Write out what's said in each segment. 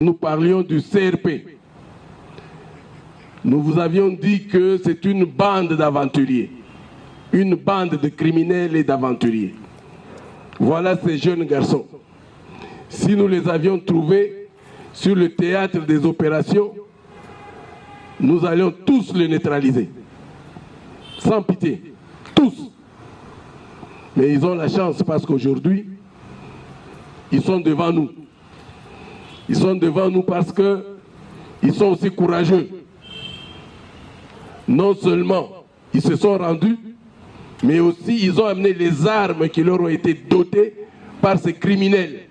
Nous parlions du CRP. Nous vous avions dit que c'est une bande d'aventuriers, une bande de criminels et d'aventuriers. Voilà ces jeunes garçons. Si nous les avions trouvés sur le théâtre des opérations, nous allions tous les neutraliser. Sans pitié. Tous. Mais ils ont la chance parce qu'aujourd'hui, ils sont devant nous. Ils sont devant nous parce qu'ils sont aussi courageux. Non seulement ils se sont rendus, mais aussi ils ont amené les armes qui leur ont été dotées par ces criminels.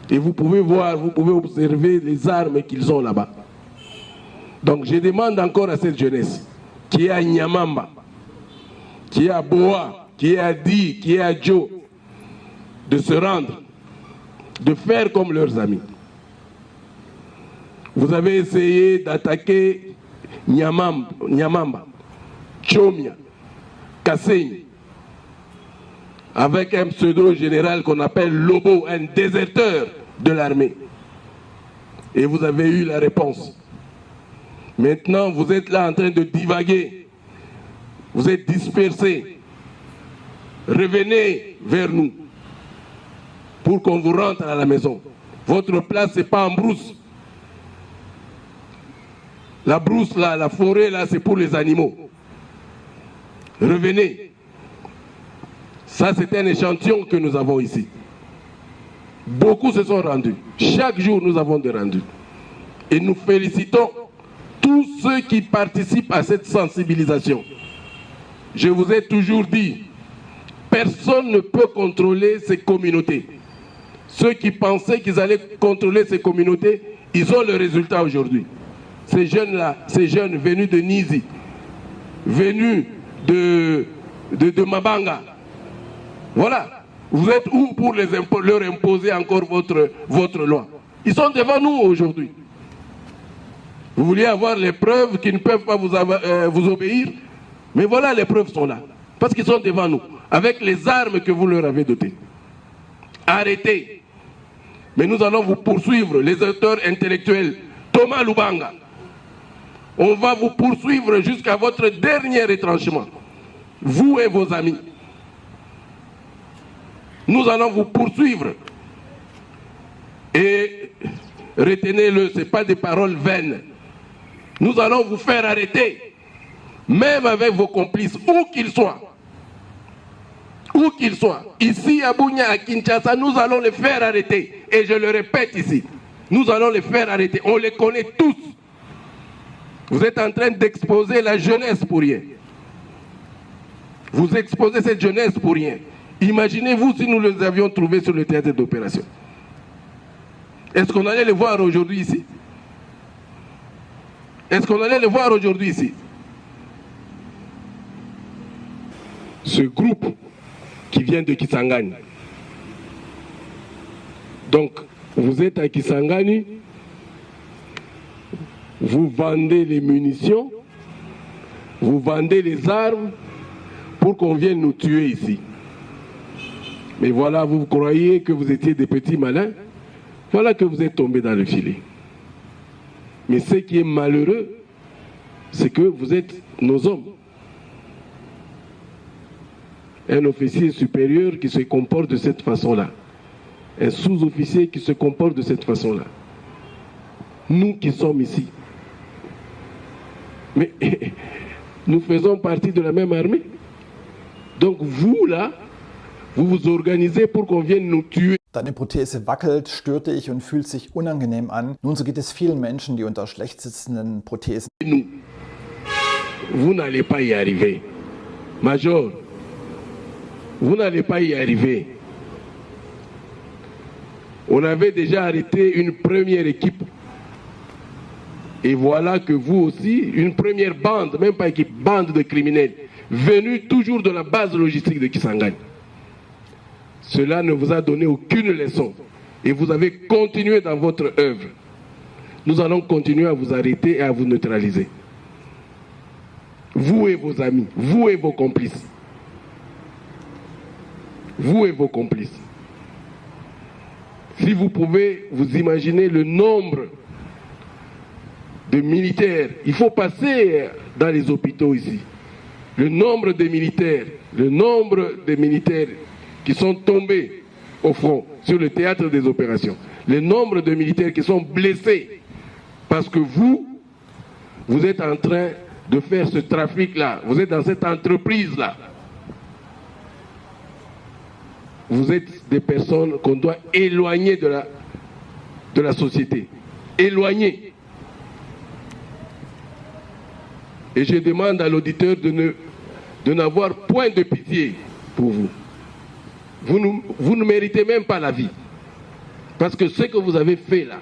Et vous pouvez voir, vous pouvez observer les armes qu'ils ont là-bas. Donc je demande encore à cette jeunesse, qui est à Nyamamba, qui est à Boa, qui est à Di, qui est à Djo, de se rendre, de faire comme leurs amis. Vous avez essayé d'attaquer Nyamamba, Chomia, Kasseni, avec un pseudo-général qu'on appelle Lobo, un déserteur de l'armée. Et vous avez eu la réponse. Maintenant, vous êtes là en train de divaguer. Vous êtes dispersés. Revenez vers nous pour qu'on vous rentre à la maison. Votre place, ce n'est pas en brousse. La brousse, là, la forêt, là, c'est pour les animaux. Revenez. Ça, c'est un échantillon que nous avons ici. Beaucoup se sont rendus. Chaque jour, nous avons des rendus. Et nous félicitons tous ceux qui participent à cette sensibilisation. Je vous ai toujours dit, personne ne peut contrôler ces communautés. Ceux qui pensaient qu'ils allaient contrôler ces communautés, ils ont le résultat aujourd'hui. Ces jeunes-là, ces jeunes venus de Nizi, venus de Mabanga, voilà. Vous êtes où pour leur imposer encore votre loi? Ils sont devant nous aujourd'hui. Vous vouliez avoir les preuves qu'ils ne peuvent pas vous obéir, mais voilà, les preuves sont là. Parce qu'ils sont devant nous, avec les armes que vous leur avez dotées. Arrêtez. Mais nous allons vous poursuivre, les auteurs intellectuels. Thomas Lubanga, on va vous poursuivre jusqu'à votre dernier retranchement. Vous et vos amis. Nous allons vous poursuivre. Et retenez-le, ce n'est pas des paroles vaines. Nous allons vous faire arrêter, même avec vos complices, où qu'ils soient. Où qu'ils soient. Ici, à Bunia, à Kinshasa, nous allons les faire arrêter. Et je le répète ici, nous allons les faire arrêter. On les connaît tous. Vous êtes en train d'exposer la jeunesse pour rien. Vous exposez cette jeunesse pour rien. Imaginez-vous si nous les avions trouvés sur le théâtre d'opération. Est-ce qu'on allait les voir aujourd'hui ici? Est-ce qu'on allait les voir aujourd'hui ici? Ce groupe qui vient de Kisangani. Donc, vous êtes à Kisangani, vous vendez les munitions, vous vendez les armes pour qu'on vienne nous tuer ici. Mais voilà, vous croyez que vous étiez des petits malins, voilà que vous êtes tombés dans le filet. Mais ce qui est malheureux, c'est que vous êtes nos hommes. Un officier supérieur qui se comporte de cette façon-là. Un sous-officier qui se comporte de cette façon-là. Nous qui sommes ici. Mais nous faisons partie de la même armée. Donc vous, là, vous vous organisez pour qu'on vienne nous tuer. Deine Prothese wackelt, stört dich und fühlt sich unangenehm an. Nun, so geht es vielen Menschen, die unter schlecht sitzenden Prothesen. Nous, vous n'allez pas y arriver. Major, vous n'allez pas y arriver. On avait déjà arrêté une première équipe. Et voilà que vous aussi, une première bande, même pas équipe, bande de criminels, venus toujours de la base logistique de Kisangani. Cela ne vous a donné aucune leçon. Et vous avez continué dans votre œuvre. Nous allons continuer à vous arrêter et à vous neutraliser. Vous et vos amis, vous et vos complices. Vous et vos complices. Si vous pouvez vous imaginer le nombre de militaires, il faut passer dans les hôpitaux ici. Le nombre de militaires qui sont tombés au front, sur le théâtre des opérations. Le nombre de militaires qui sont blessés parce que vous êtes en train de faire ce trafic-là, vous êtes dans cette entreprise-là. Vous êtes des personnes qu'on doit éloigner de la société. Éloigner. Et je demande à l'auditeur de n'avoir point de pitié pour vous. Vous ne méritez même pas la vie. Parce que ce que vous avez fait là,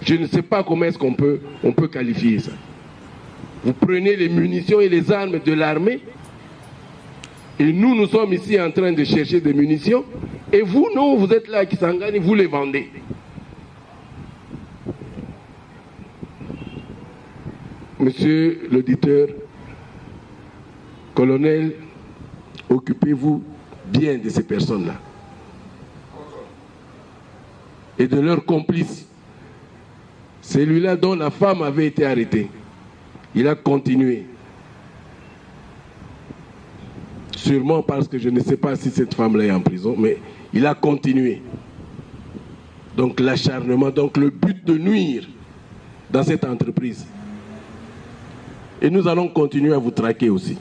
je ne sais pas comment est-ce qu'on peut qualifier ça. Vous prenez les munitions et les armes de l'armée, et nous sommes ici en train de chercher des munitions, et vous, non, vous êtes là à Kisangani, vous les vendez. Monsieur l'auditeur, colonel, occupez-vous bien de ces personnes-là et de leurs complices. Celui-là dont la femme avait été arrêtée, il a continué. Sûrement parce que je ne sais pas si cette femme-là est en prison, mais il a continué. Donc l'acharnement, donc le but de nuire dans cette entreprise. Et nous allons continuer à vous traquer aussi.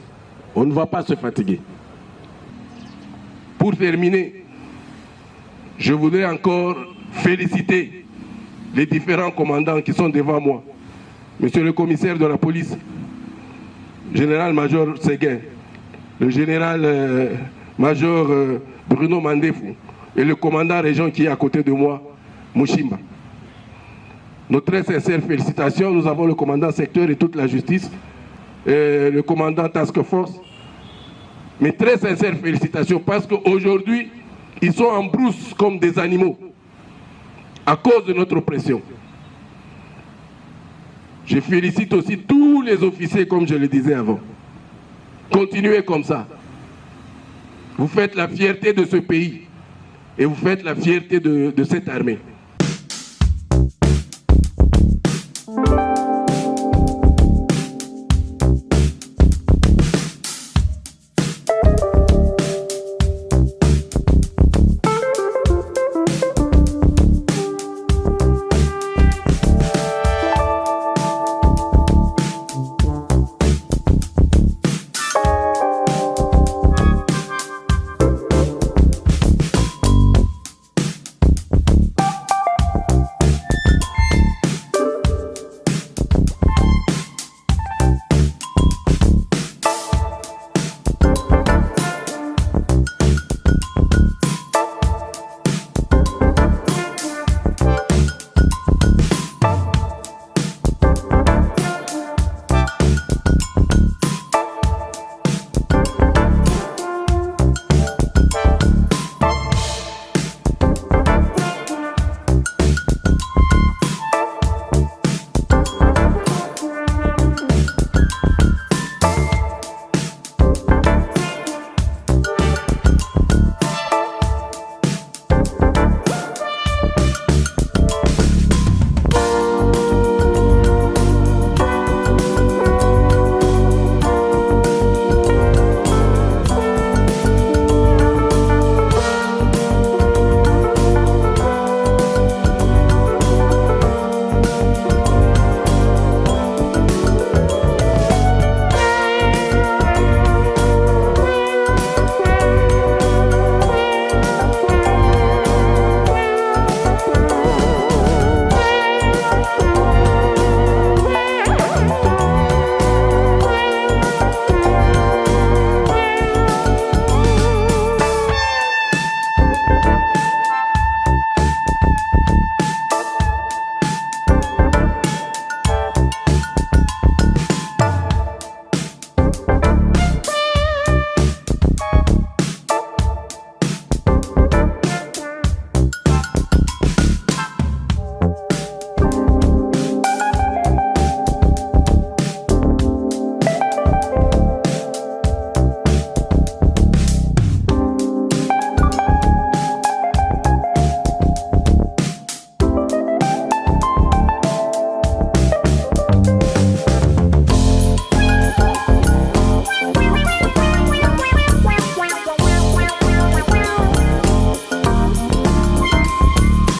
On ne va pas se fatiguer. Pour terminer, je voudrais encore féliciter les différents commandants qui sont devant moi. Monsieur le commissaire de la police, général-major Séguin, le général-major Bruno Mandefou et le commandant région qui est à côté de moi, Mouchimba. Nos très sincères félicitations. Nous avons le commandant secteur et toute la justice, le commandant task force. Mes très sincères félicitations parce qu'aujourd'hui, ils sont en brousse comme des animaux à cause de notre oppression. Je félicite aussi tous les officiers, comme je le disais avant. Continuez comme ça. Vous faites la fierté de ce pays et vous faites la fierté de cette armée.